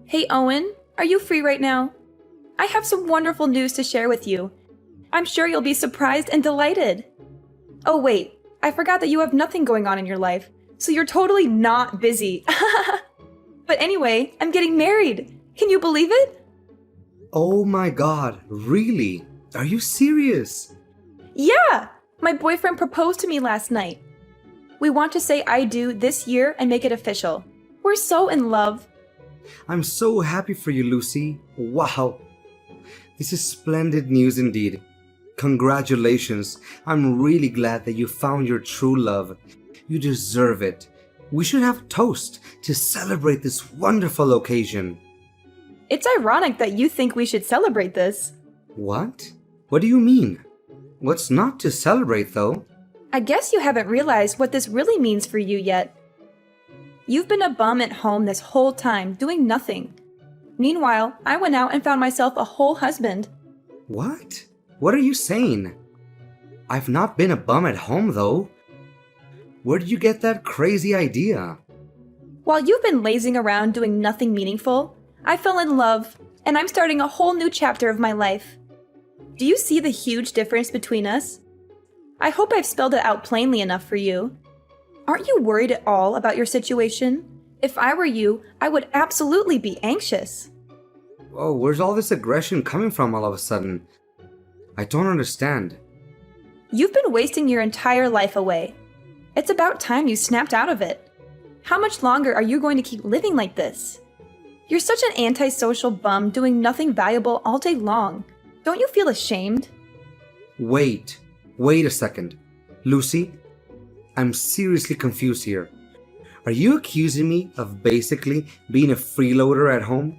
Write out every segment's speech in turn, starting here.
Hey Owen, are you free right now? I have some wonderful news to share with you. I'm sure you'll be surprised and delighted. Oh wait, I forgot that you have nothing going on in your life, so you're totally not busy. But anyway, I'm getting married. Can you believe it? Oh my god, really? Are you serious? Yeah! My boyfriend proposed to me last night. We want to say I do this year and make it official. We're so in love. I'm so happy for you, Lucy. Wow. This is splendid news indeed. Congratulations. I'm really glad that you found your true love. You deserve it. We should have a toast to celebrate this wonderful occasion. It's ironic that you think we should celebrate this. What? What do you mean? What's not to celebrate, though? I guess you haven't realized what this really means for you yet. You've been a bum at home this whole time, doing nothing. Meanwhile, I went out and found myself a whole husband. What? What are you saying? I've not been a bum at home, though. Where did you get that crazy idea? While you've been lazing around doing nothing meaningful, I fell in love, and I'm starting a whole new chapter of my life. Do you see the huge difference between us? I hope I've spelled it out plainly enough for you. Aren't you worried at all about your situation? If I were you, I would absolutely be anxious. Oh, where's all this aggression coming from all of a sudden? I don't understand. You've been wasting your entire life away. It's about time you snapped out of it. How much longer are you going to keep living like this? You're such an antisocial bum doing nothing valuable all day long. Don't you feel ashamed? Wait a second. Lucy, I'm seriously confused here. Are you accusing me of basically being a freeloader at home?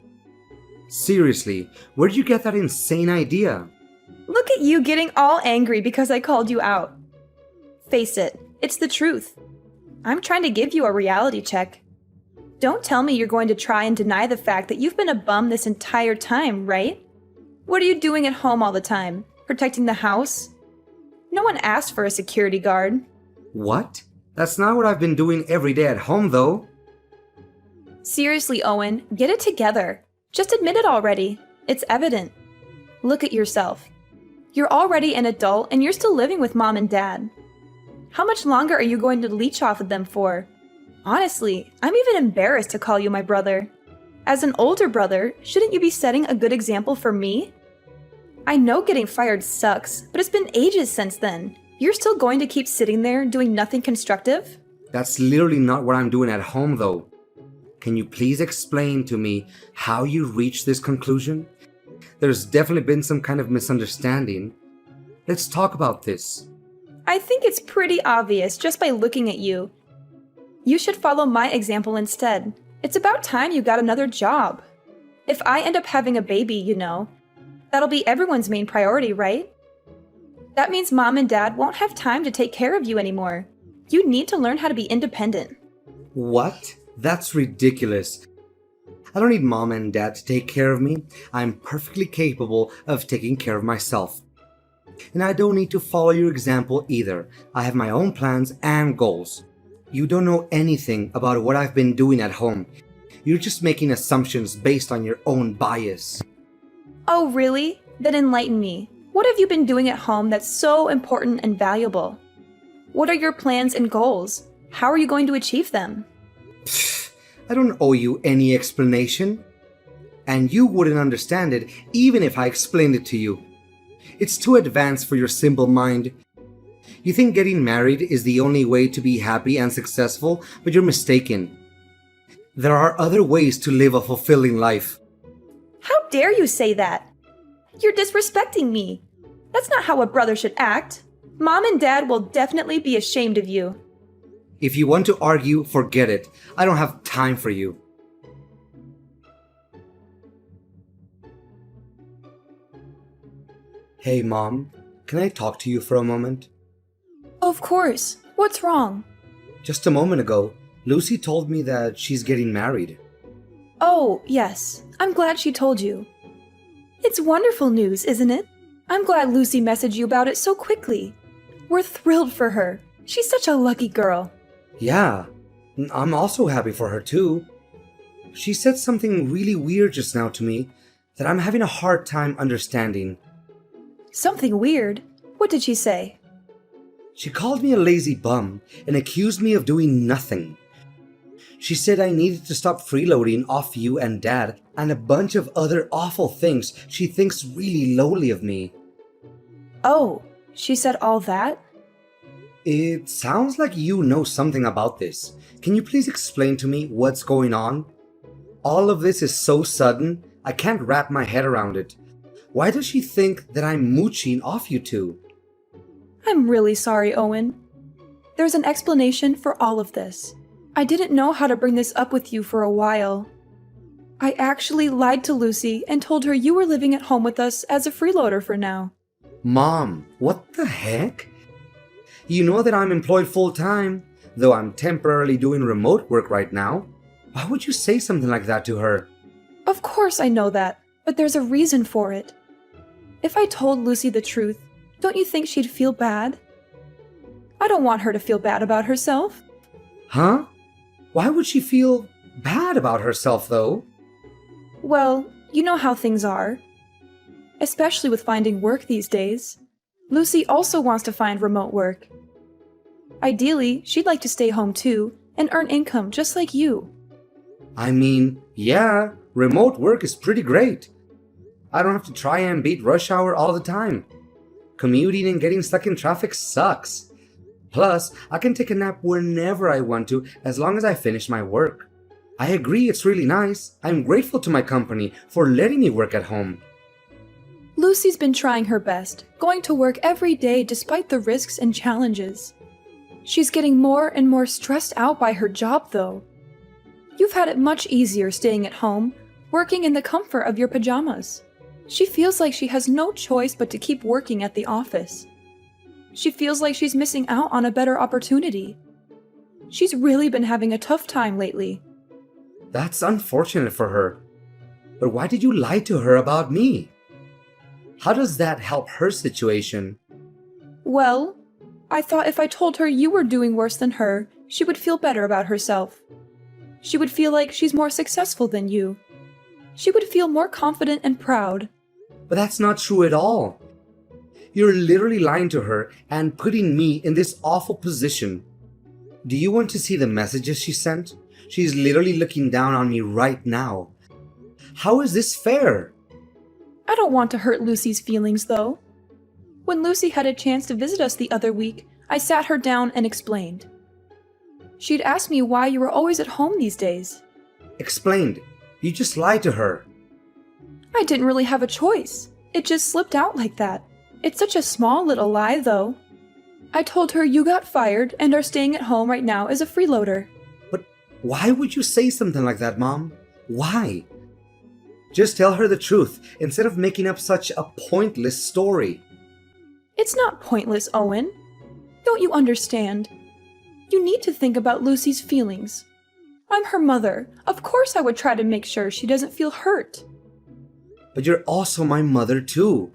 Seriously, where'd you get that insane idea? Look at you getting all angry because I called you out. Face it, it's the truth. I'm trying to give you a reality check. Don't tell me you're going to try and deny the fact that you've been a bum this entire time, right? What are you doing at home all the time? Protecting the house? No one asked for a security guard. What? That's not what I've been doing every day at home, though. Seriously, Owen, get it together. Just admit it already. It's evident. Look at yourself. You're already an adult and you're still living with mom and dad. How much longer are you going to leech off of them for? Honestly, I'm even embarrassed to call you my brother. As an older brother, shouldn't you be setting a good example for me? I know getting fired sucks, but it's been ages since then. You're still going to keep sitting there doing nothing constructive? That's literally not what I'm doing at home, though. Can you please explain to me how you reached this conclusion? There's definitely been some kind of misunderstanding. Let's talk about this. I think it's pretty obvious just by looking at you. You should follow my example instead. It's about time you got another job. If I end up having a baby, that'll be everyone's main priority, right? That means mom and dad won't have time to take care of you anymore. You need to learn how to be independent. What? That's ridiculous. I don't need mom and dad to take care of me. I'm perfectly capable of taking care of myself. And I don't need to follow your example either. I have my own plans and goals. You don't know anything about what I've been doing at home. You're just making assumptions based on your own bias. Oh, really? Then enlighten me. What have you been doing at home that's so important and valuable? What are your plans and goals? How are you going to achieve them? I don't owe you any explanation. And you wouldn't understand it even if I explained it to you. It's too advanced for your simple mind. You think getting married is the only way to be happy and successful, but you're mistaken. There are other ways to live a fulfilling life. How dare you say that? You're disrespecting me. That's not how a brother should act. Mom and dad will definitely be ashamed of you. If you want to argue, forget it. I don't have time for you. Hey, Mom. Can I talk to you for a moment? Of course. What's wrong? Just a moment ago, Lucy told me that she's getting married. Oh, yes. I'm glad she told you. It's wonderful news, isn't it? I'm glad Lucy messaged you about it so quickly. We're thrilled for her. She's such a lucky girl. Yeah, I'm also happy for her too. She said something really weird just now to me that I'm having a hard time understanding. Something weird? What did she say? She called me a lazy bum and accused me of doing nothing. She said I needed to stop freeloading off you and Dad and a bunch of other awful things she thinks really lowly of me. Oh, she said all that? It sounds like you know something about this. Can you please explain to me what's going on? All of this is so sudden, I can't wrap my head around it. Why does she think that I'm mooching off you two? I'm really sorry, Owen. There's an explanation for all of this. I didn't know how to bring this up with you for a while. I actually lied to Lucy and told her you were living at home with us as a freeloader for now. Mom, what the heck? You know that I'm employed full-time, though I'm temporarily doing remote work right now. Why would you say something like that to her? Of course I know that, but there's a reason for it. If I told Lucy the truth, don't you think she'd feel bad? I don't want her to feel bad about herself. Huh? Why would she feel bad about herself, though? Well, you know how things are. Especially with finding work these days. Lucy also wants to find remote work. Ideally, she'd like to stay home too and earn income just like you. I mean, yeah, remote work is pretty great. I don't have to try and beat rush hour all the time. Commuting and getting stuck in traffic sucks. Plus, I can take a nap whenever I want to as long as I finish my work. I agree it's really nice. I'm grateful to my company for letting me work at home. Lucy's been trying her best, going to work every day despite the risks and challenges. She's getting more and more stressed out by her job, though. You've had it much easier staying at home, working in the comfort of your pajamas. She feels like she has no choice but to keep working at the office. She feels like she's missing out on a better opportunity. She's really been having a tough time lately. That's unfortunate for her. But why did you lie to her about me? How does that help her situation? Well, I thought if I told her you were doing worse than her, she would feel better about herself. She would feel like she's more successful than you. She would feel more confident and proud. But that's not true at all. You're literally lying to her and putting me in this awful position. Do you want to see the messages she sent? She's literally looking down on me right now. How is this fair? I don't want to hurt Lucy's feelings, though. When Lucy had a chance to visit us the other week, I sat her down and explained. She'd asked me why you were always at home these days. Explained. You just lied to her. I didn't really have a choice. It just slipped out like that. It's such a small little lie, though. I told her you got fired and are staying at home right now as a freeloader. But why would you say something like that, Mom? Why? Just tell her the truth instead of making up such a pointless story. It's not pointless, Owen. Don't you understand? You need to think about Lucy's feelings. I'm her mother. Of course I would try to make sure she doesn't feel hurt. But you're also my mother too.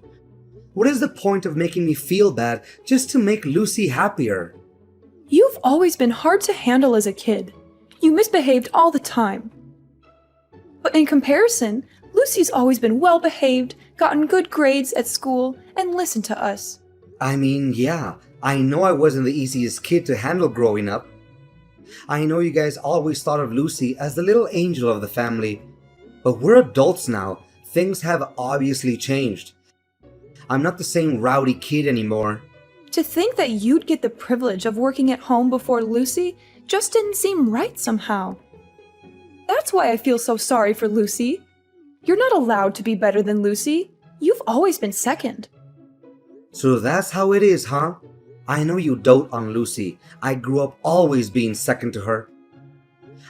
What is the point of making me feel bad just to make Lucy happier? You've always been hard to handle as a kid. You misbehaved all the time. But in comparison, Lucy's always been well-behaved, gotten good grades at school, and listened to us. I mean, yeah, I know I wasn't the easiest kid to handle growing up. I know you guys always thought of Lucy as the little angel of the family. But we're adults now. Things have obviously changed. I'm not the same rowdy kid anymore. To think that you'd get the privilege of working at home before Lucy just didn't seem right somehow. That's why I feel so sorry for Lucy. You're not allowed to be better than Lucy. You've always been second. So that's how it is, huh? I know you dote on Lucy. I grew up always being second to her.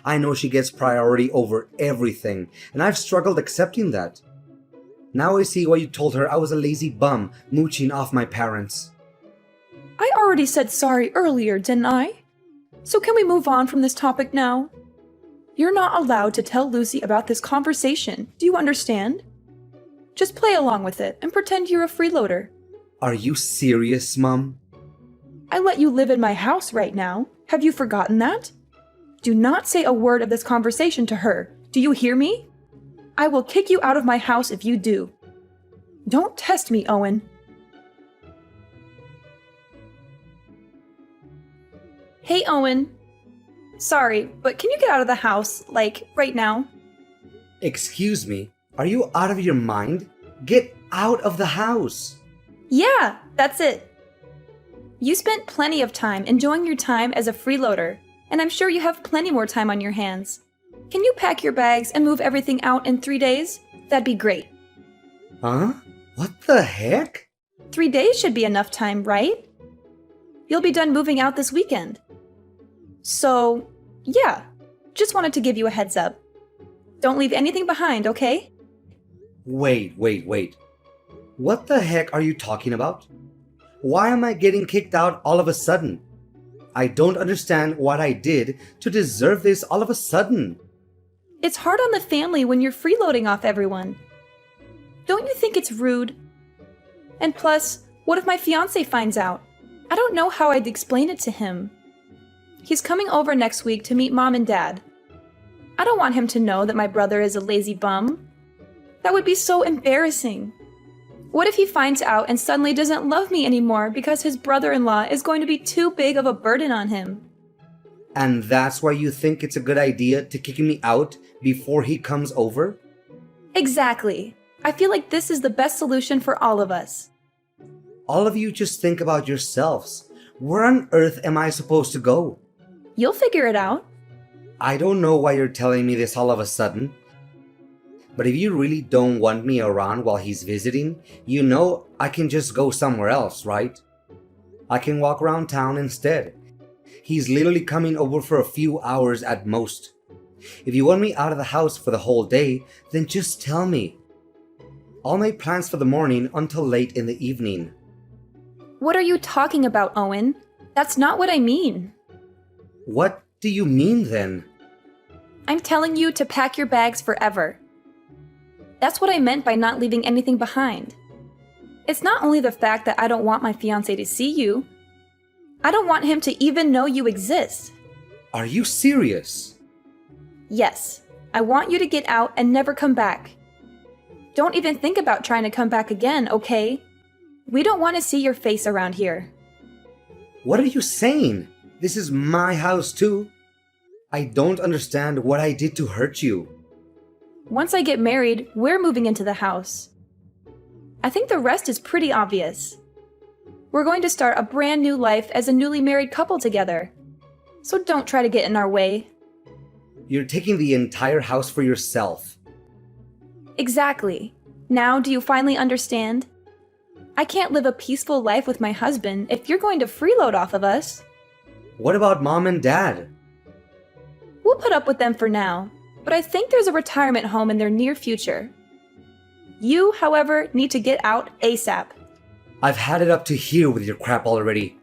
I know she gets priority over everything, and I've struggled accepting that. Now I see why you told her I was a lazy bum mooching off my parents. I already said sorry earlier, didn't I? So can we move on from this topic now? You're not allowed to tell Lucy about this conversation. Do you understand? Just play along with it and pretend you're a freeloader. Are you serious, Mom? I let you live in my house right now. Have you forgotten that? Do not say a word of this conversation to her. Do you hear me? I will kick you out of my house if you do. Don't test me, Owen. Hey, Owen. Sorry, but can you get out of the house, like, right now? Excuse me, are you out of your mind? Get out of the house! Yeah, that's it. You spent plenty of time enjoying your time as a freeloader, and I'm sure you have plenty more time on your hands. Can you pack your bags and move everything out in 3 days? That'd be great. Huh? What the heck? 3 days should be enough time, right? You'll be done moving out this weekend. So, yeah, just wanted to give you a heads up. Don't leave anything behind, okay? Wait. What the heck are you talking about? Why am I getting kicked out all of a sudden? I don't understand what I did to deserve this all of a sudden. It's hard on the family when you're freeloading off everyone. Don't you think it's rude? And plus, what if my fiancé finds out? I don't know how I'd explain it to him. He's coming over next week to meet Mom and Dad. I don't want him to know that my brother is a lazy bum. That would be so embarrassing. What if he finds out and suddenly doesn't love me anymore because his brother-in-law is going to be too big of a burden on him? And that's why you think it's a good idea to kick me out before he comes over? Exactly. I feel like this is the best solution for all of us. All of you just think about yourselves. Where on earth am I supposed to go? You'll figure it out. I don't know why you're telling me this all of a sudden. But if you really don't want me around while he's visiting, you know I can just go somewhere else, right? I can walk around town instead. He's literally coming over for a few hours at most. If you want me out of the house for the whole day, then just tell me. I'll make plans for the morning until late in the evening. What are you talking about, Owen? That's not what I mean. What do you mean then? I'm telling you to pack your bags forever. That's what I meant by not leaving anything behind. It's not only the fact that I don't want my fiancé to see you. I don't want him to even know you exist. Are you serious? Yes, I want you to get out and never come back. Don't even think about trying to come back again, okay? We don't want to see your face around here. What are you saying? This is my house too. I don't understand what I did to hurt you. Once I get married, we're moving into the house. I think the rest is pretty obvious. We're going to start a brand new life as a newly married couple together. So don't try to get in our way. You're taking the entire house for yourself. Exactly. Now do you finally understand? I can't live a peaceful life with my husband if you're going to freeload off of us. What about Mom and Dad? We'll put up with them for now, but I think there's a retirement home in their near future. You, however, need to get out ASAP. I've had it up to here with your crap already.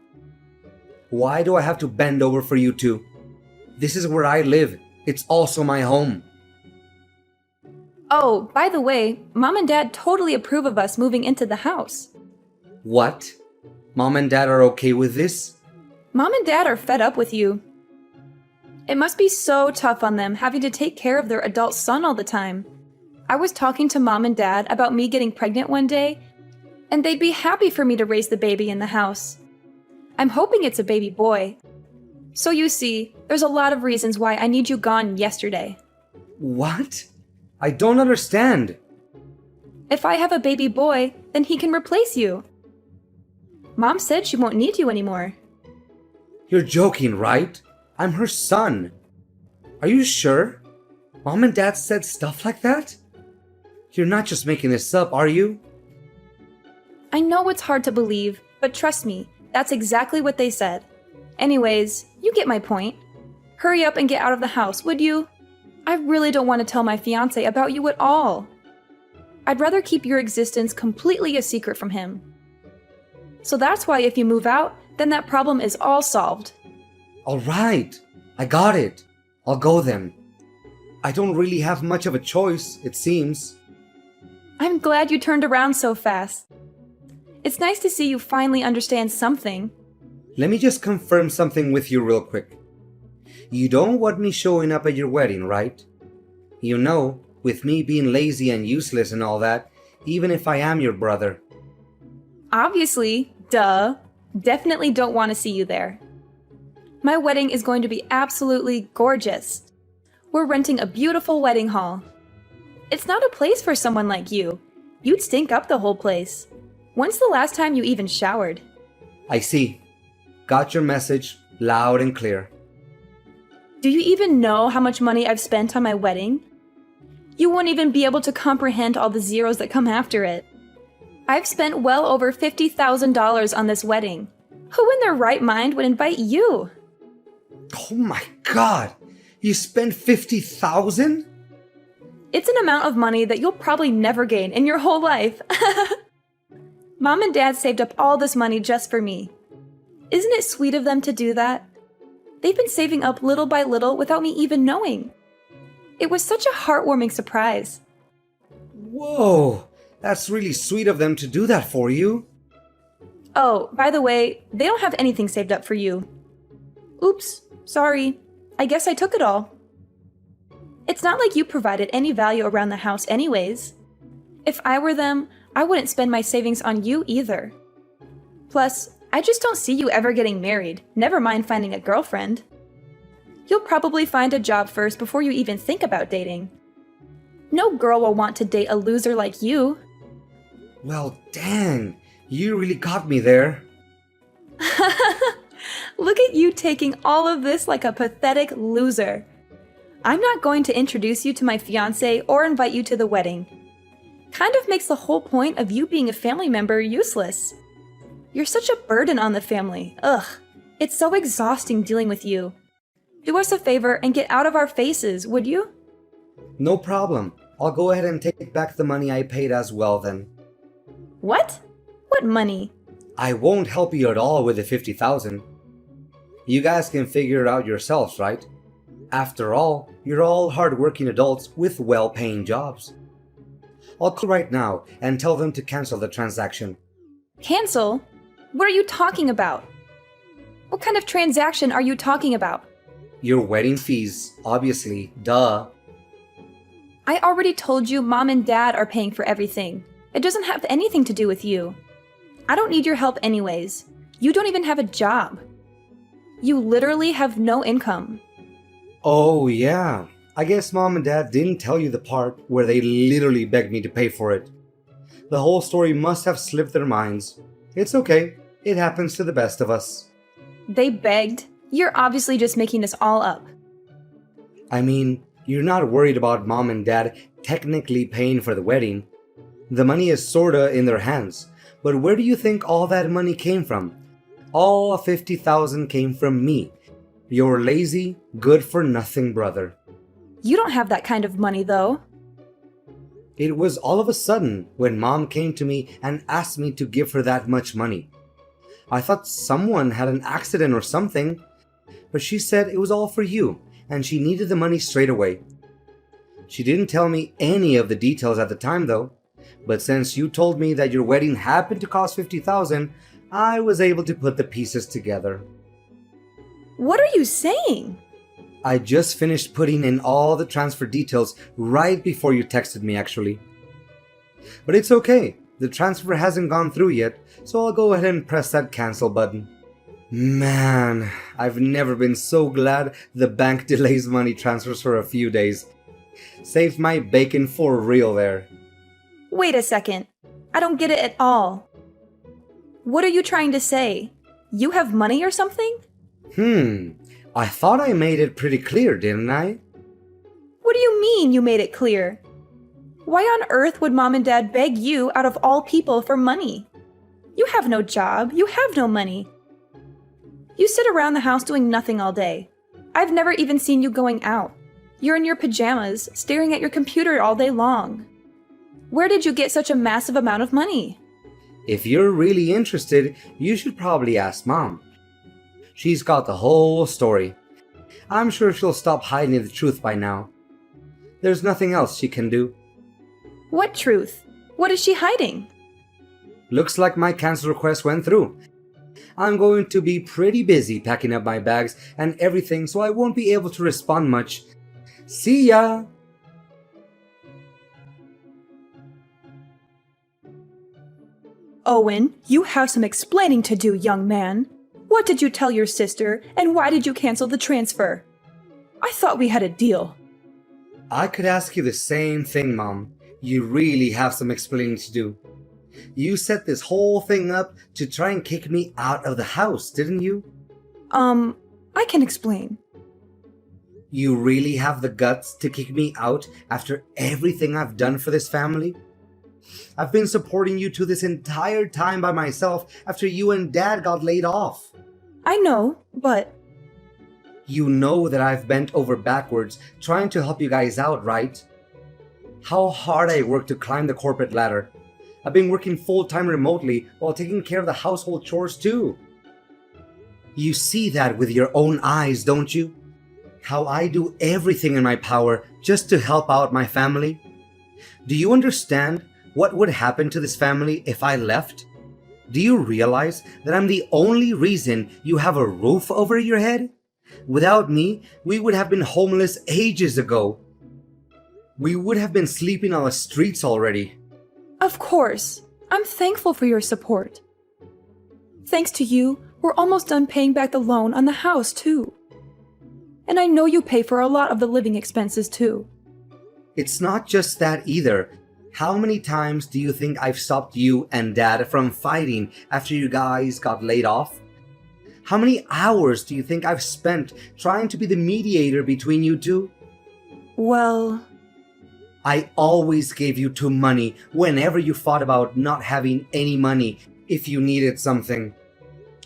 Why do I have to bend over for you two? This is where I live. It's also my home. Oh, by the way, Mom and Dad totally approve of us moving into the house. What? Mom and Dad are okay with this? Mom and Dad are fed up with you. It must be so tough on them having to take care of their adult son all the time. I was talking to Mom and Dad about me getting pregnant one day, and they'd be happy for me to raise the baby in the house. I'm hoping it's a baby boy. So you see, there's a lot of reasons why I need you gone yesterday. What? I don't understand. If I have a baby boy, then he can replace you. Mom said she won't need you anymore. You're joking, right? I'm her son. Are you sure? Mom and Dad said stuff like that? You're not just making this up, are you? I know it's hard to believe, but trust me, that's exactly what they said. Anyways, you get my point. Hurry up and get out of the house, would you? I really don't want to tell my fiancé about you at all. I'd rather keep your existence completely a secret from him. So that's why if you move out, then that problem is all solved. All right, I got it. I'll go then. I don't really have much of a choice, it seems. I'm glad you turned around so fast. It's nice to see you finally understand something. Let me just confirm something with you real quick. You don't want me showing up at your wedding, right? You know, with me being lazy and useless and all that, even if I am your brother. Obviously, duh. Definitely don't want to see you there. My wedding is going to be absolutely gorgeous. We're renting a beautiful wedding hall. It's not a place for someone like you. You'd stink up the whole place. When's the last time you even showered? I see. Got your message loud and clear. Do you even know how much money I've spent on my wedding? You won't even be able to comprehend all the zeros that come after it. I've spent well over $50,000 on this wedding. Who in their right mind would invite you? Oh my god! You spent 50,000? It's an amount of money that you'll probably never gain in your whole life. Mom and Dad saved up all this money just for me. Isn't it sweet of them to do that? They've been saving up little by little without me even knowing. It was such a heartwarming surprise. Whoa! That's really sweet of them to do that for you. Oh, by the way, they don't have anything saved up for you. Oops, sorry. I guess I took it all. It's not like you provided any value around the house anyways. If I were them, I wouldn't spend my savings on you either. Plus, I just don't see you ever getting married, never mind finding a girlfriend. You'll probably find a job first before you even think about dating. No girl will want to date a loser like you. Well, dang. You really got me there. Look at you taking all of this like a pathetic loser. I'm not going to introduce you to my fiancé or invite you to the wedding. Kind of makes the whole point of you being a family member useless. You're such a burden on the family. Ugh. It's so exhausting dealing with you. Do us a favor and get out of our faces, would you? No problem. I'll go ahead and take back the money I paid as well then. What? What money? I won't help you at all with the 50,000. You guys can figure it out yourselves, right? After all, you're all hard-working adults with well-paying jobs. I'll call right now and tell them to cancel the transaction. Cancel? What are you talking about? What kind of transaction are you talking about? Your wedding fees, obviously, duh. I already told you Mom and Dad are paying for everything. It doesn't have anything to do with you. I don't need your help anyways. You don't even have a job. You literally have no income. Oh yeah, I guess Mom and Dad didn't tell you the part where they literally begged me to pay for it. The whole story must have slipped their minds. It's okay, it happens to the best of us. They begged? You're obviously just making this all up. I mean, you're not worried about Mom and Dad technically paying for the wedding. The money is sorta in their hands, but where do you think all that money came from? All 50,000 came from me, your lazy, good-for-nothing brother. You don't have that kind of money, though. It was all of a sudden when Mom came to me and asked me to give her that much money. I thought someone had an accident or something, but she said it was all for you, and she needed the money straight away. She didn't tell me any of the details at the time, though, but since you told me that your wedding happened to cost 50,000, I was able to put the pieces together. What are you saying? I just finished putting in all the transfer details right before you texted me, actually. But it's okay. The transfer hasn't gone through yet, so I'll go ahead and press that cancel button. Man, I've never been so glad the bank delays money transfers for a few days. Saved my bacon for real there. Wait a second. I don't get it at all. What are you trying to say? You have money or something? I thought I made it pretty clear, didn't I? What do you mean you made it clear? Why on earth would Mom and Dad beg you out of all people for money? You have no job. You have no money. You sit around the house doing nothing all day. I've never even seen you going out. You're in your pajamas, staring at your computer all day long. Where did you get such a massive amount of money? If you're really interested, you should probably ask Mom. She's got the whole story. I'm sure she'll stop hiding the truth by now. There's nothing else she can do. What truth? What is she hiding? Looks like my cancel request went through. I'm going to be pretty busy packing up my bags and everything, so I won't be able to respond much. See ya! Owen, you have some explaining to do, young man. What did you tell your sister, and why did you cancel the transfer? I thought we had a deal. I could ask you the same thing, Mom. You really have some explaining to do. You set this whole thing up to try and kick me out of the house, didn't you? I can explain. You really have the guts to kick me out after everything I've done for this family? I've been supporting you two this entire time by myself after you and Dad got laid off. I know, but... You know that I've bent over backwards trying to help you guys out, right? How hard I worked to climb the corporate ladder. I've been working full-time remotely while taking care of the household chores too. You see that with your own eyes, don't you? How I do everything in my power just to help out my family. Do you understand what would happen to this family if I left? Do you realize that I'm the only reason you have a roof over your head? Without me, we would have been homeless ages ago. We would have been sleeping on the streets already. Of course. I'm thankful for your support. Thanks to you, we're almost done paying back the loan on the house, too. And I know you pay for a lot of the living expenses, too. It's not just that either. How many times do you think I've stopped you and Dad from fighting after you guys got laid off? How many hours do you think I've spent trying to be the mediator between you two? Well... I always gave you two money whenever you fought about not having any money if you needed something.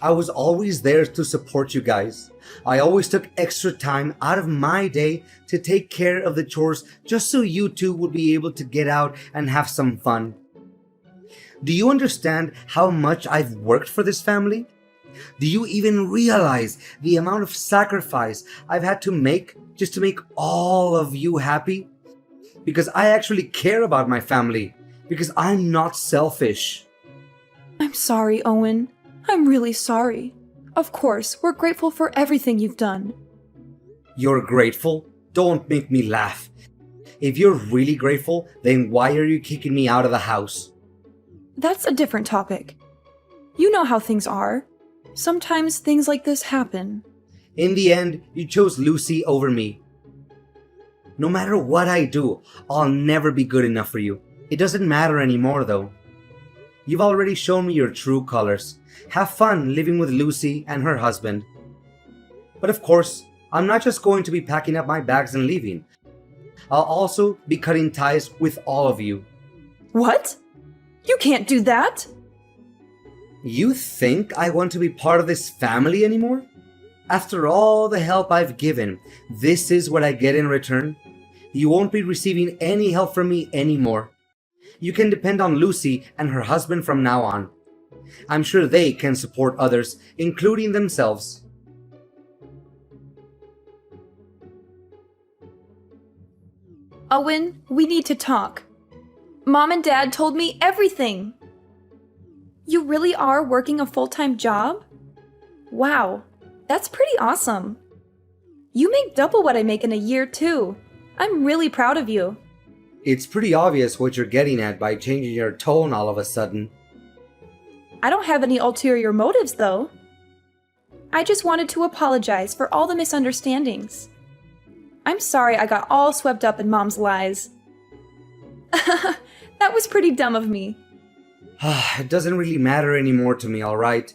I was always there to support you guys. I always took extra time out of my day to take care of the chores just so you two would be able to get out and have some fun. Do you understand how much I've worked for this family? Do you even realize the amount of sacrifice I've had to make just to make all of you happy? Because I actually care about my family. Because I'm not selfish. I'm sorry, Owen. I'm really sorry. Of course, we're grateful for everything you've done. You're grateful? Don't make me laugh. If you're really grateful, then why are you kicking me out of the house? That's a different topic. You know how things are. Sometimes things like this happen. In the end, you chose Lucy over me. No matter what I do, I'll never be good enough for you. It doesn't matter anymore though. You've already shown me your true colors. Have fun living with Lucy and her husband. But of course, I'm not just going to be packing up my bags and leaving. I'll also be cutting ties with all of you. What? You can't do that! You think I want to be part of this family anymore? After all the help I've given, this is what I get in return? You won't be receiving any help from me anymore. You can depend on Lucy and her husband from now on. I'm sure they can support others, including themselves. Owen, we need to talk. Mom and Dad told me everything. You really are working a full-time job? Wow, that's pretty awesome. You make double what I make in a year, too. I'm really proud of you. It's pretty obvious what you're getting at by changing your tone all of a sudden. I don't have any ulterior motives, though. I just wanted to apologize for all the misunderstandings. I'm sorry I got all swept up in Mom's lies. That was pretty dumb of me. It doesn't really matter anymore to me, alright?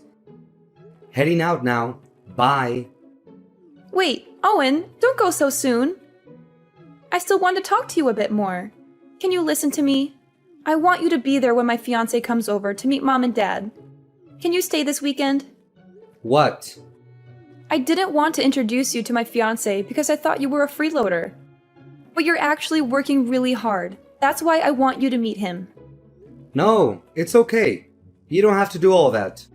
Heading out now. Bye. Wait, Owen, don't go so soon. I still want to talk to you a bit more. Can you listen to me? I want you to be there when my fiancé comes over to meet Mom and Dad. Can you stay this weekend? What? I didn't want to introduce you to my fiancé because I thought you were a freeloader. But you're actually working really hard. That's why I want you to meet him. No, it's okay. You don't have to do all that.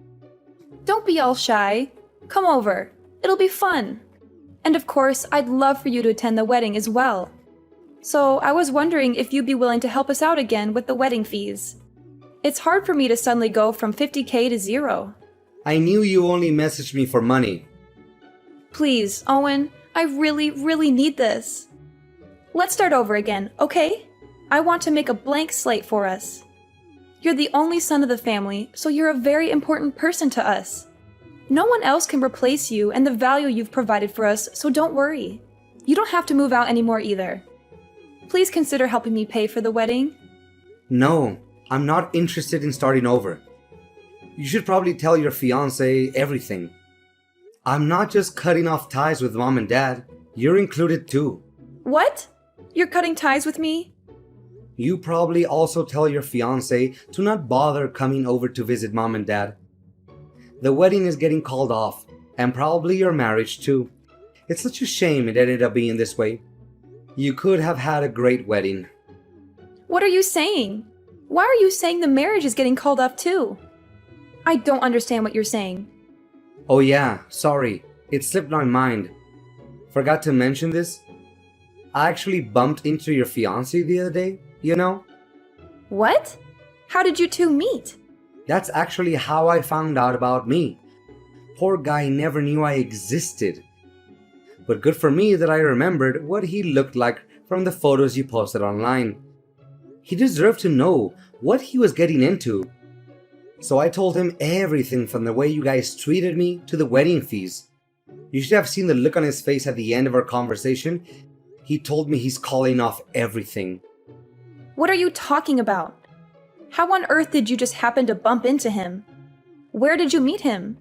Don't be all shy. Come over. It'll be fun. And of course, I'd love for you to attend the wedding as well. So I was wondering if you'd be willing to help us out again with the wedding fees. It's hard for me to suddenly go from 50K to 0. I knew you only messaged me for money. Please, Owen, I really need this. Let's start over again, okay? I want to make a blank slate for us. You're the only son of the family, so you're a very important person to us. No one else can replace you and the value you've provided for us, so don't worry. You don't have to move out anymore either. Please consider helping me pay for the wedding. No, I'm not interested in starting over. You should probably tell your fiancé everything. I'm not just cutting off ties with mom and dad. You're included too. What? You're cutting ties with me? You probably also tell your fiancé to not bother coming over to visit mom and dad. The wedding is getting called off, and probably your marriage too. It's such a shame it ended up being this way. You could have had a great wedding. What are you saying? Why are you saying the marriage is getting called off too? I don't understand what you're saying. Oh yeah, sorry. It slipped my mind. Forgot to mention this. I actually bumped into your fiancé the other day, you know? What? How did you two meet? That's actually how I found out about me. Poor guy never knew I existed. But good for me that I remembered what he looked like from the photos you posted online. He deserved to know what he was getting into. So I told him everything from the way you guys treated me to the wedding fees. You should have seen the look on his face at the end of our conversation. He told me he's calling off everything. What are you talking about? How on earth did you just happen to bump into him? Where did you meet him?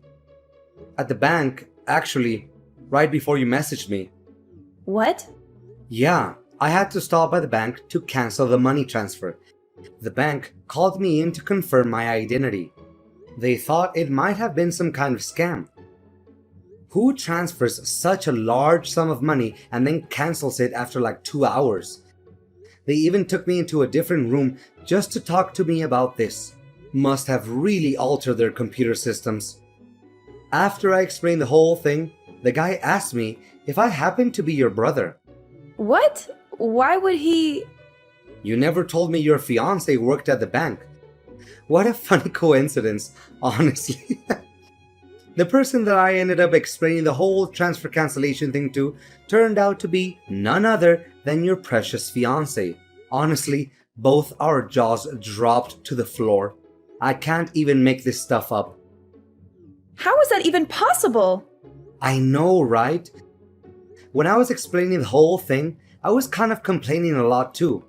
At the bank, actually, right before you messaged me. What? Yeah, I had to stop by the bank to cancel the money transfer. The bank called me in to confirm my identity. They thought it might have been some kind of scam. Who transfers such a large sum of money and then cancels it after like 2 hours? They even took me into a different room just to talk to me about this. Must have really altered their computer systems. After I explained the whole thing, the guy asked me if I happened to be your brother. What? Why would he... You never told me your fiancé worked at the bank. What a funny coincidence, honestly. The person that I ended up explaining the whole transfer cancellation thing to turned out to be none other than your precious fiancé. Honestly, both our jaws dropped to the floor. I can't even make this stuff up. How is that even possible? I know, right? When I was explaining the whole thing, I was kind of complaining a lot too.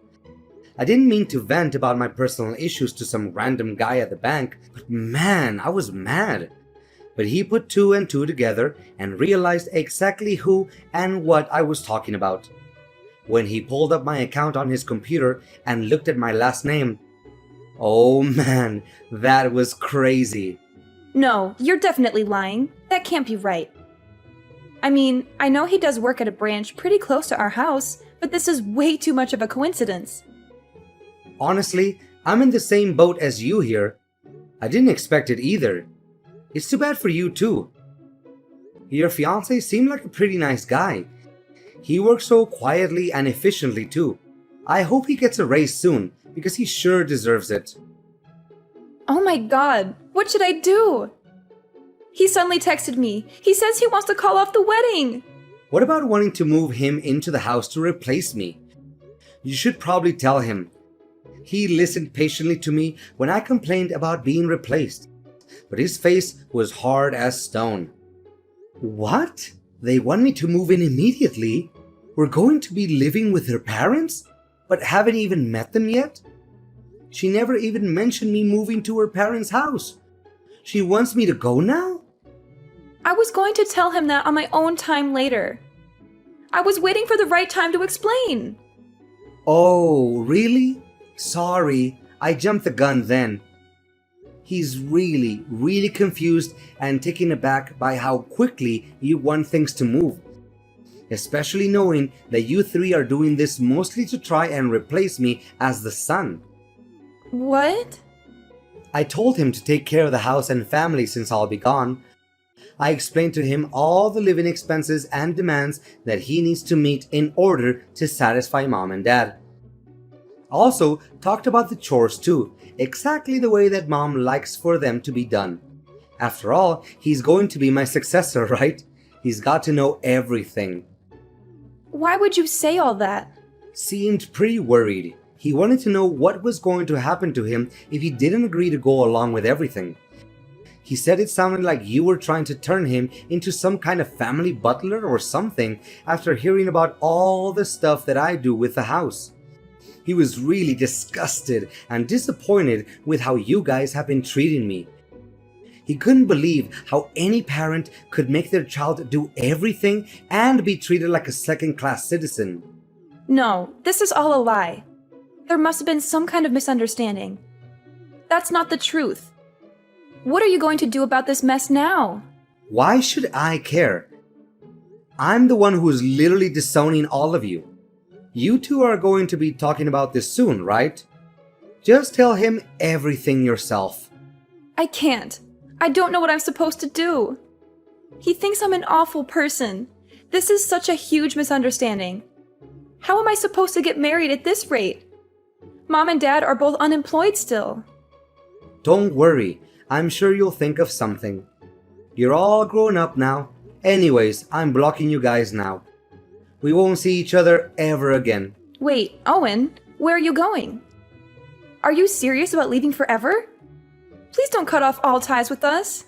I didn't mean to vent about my personal issues to some random guy at the bank, but man, I was mad. But he put two and two together and realized exactly who and what I was talking about. When he pulled up my account on his computer and looked at my last name, oh man, that was crazy. No, you're definitely lying. That can't be right. I mean, I know he does work at a branch pretty close to our house, but this is way too much of a coincidence. Honestly, I'm in the same boat as you here. I didn't expect it either. It's too bad for you too. Your fiancé seemed like a pretty nice guy. He works so quietly and efficiently too. I hope he gets a raise soon, because he sure deserves it. Oh my god, what should I do? He suddenly texted me. He says he wants to call off the wedding. What about wanting to move him into the house to replace me? You should probably tell him. He listened patiently to me when I complained about being replaced, but his face was hard as stone. What? They want me to move in immediately? We're going to be living with her parents? But haven't even met them yet? She never even mentioned me moving to her parents' house. She wants me to go now? I was going to tell him that on my own time later. I was waiting for the right time to explain. Oh, really? Sorry, I jumped the gun then. He's really confused and taken aback by how quickly you want things to move. Especially knowing that you three are doing this mostly to try and replace me as the son. What? I told him to take care of the house and family since I'll be gone. I explained to him all the living expenses and demands that he needs to meet in order to satisfy mom and dad. Also talked about the chores too, exactly the way that mom likes for them to be done. After all, he's going to be my successor, right? He's got to know everything. Why would you say all that? Seemed pretty worried. He wanted to know what was going to happen to him if he didn't agree to go along with everything. He said it sounded like you were trying to turn him into some kind of family butler or something after hearing about all the stuff that I do with the house. He was really disgusted and disappointed with how you guys have been treating me. He couldn't believe how any parent could make their child do everything and be treated like a second-class citizen. No, this is all a lie. There must have been some kind of misunderstanding. That's not the truth. What are you going to do about this mess now? Why should I care? I'm the one who's literally disowning all of you. You two are going to be talking about this soon, right? Just tell him everything yourself. I can't. I don't know what I'm supposed to do. He thinks I'm an awful person. This is such a huge misunderstanding. How am I supposed to get married at this rate? Mom and Dad are both unemployed still. Don't worry, I'm sure you'll think of something. You're all grown up now. Anyways, I'm blocking you guys now. We won't see each other ever again. Wait, Owen, where are you going? Are you serious about leaving forever? Please don't cut off all ties with us.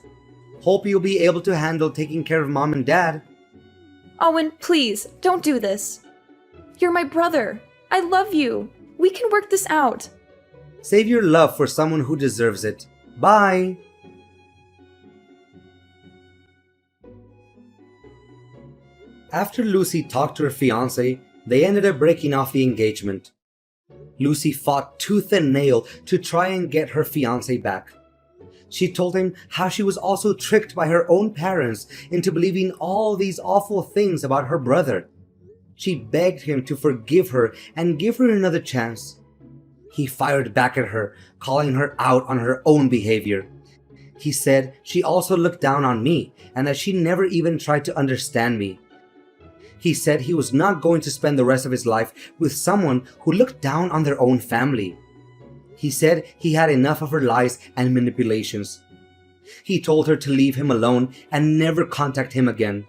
Hope you'll be able to handle taking care of Mom and Dad. Owen, please, don't do this. You're my brother. I love you. We can work this out. Save your love for someone who deserves it. Bye! After Lucy talked to her fiancé, they ended up breaking off the engagement. Lucy fought tooth and nail to try and get her fiancé back. She told him how she was also tricked by her own parents into believing all these awful things about her brother. She begged him to forgive her and give her another chance. He fired back at her, calling her out on her own behavior. He said she also looked down on me and that she never even tried to understand me. He said he was not going to spend the rest of his life with someone who looked down on their own family. He said he had enough of her lies and manipulations. He told her to leave him alone and never contact him again.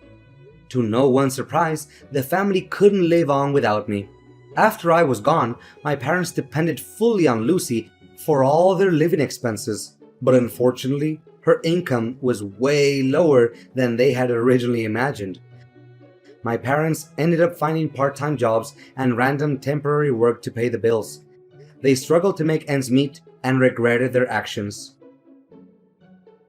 To no one's surprise, the family couldn't live on without me. After I was gone, my parents depended fully on Lucy for all their living expenses, but unfortunately, her income was way lower than they had originally imagined. My parents ended up finding part-time jobs and random temporary work to pay the bills. They struggled to make ends meet and regretted their actions.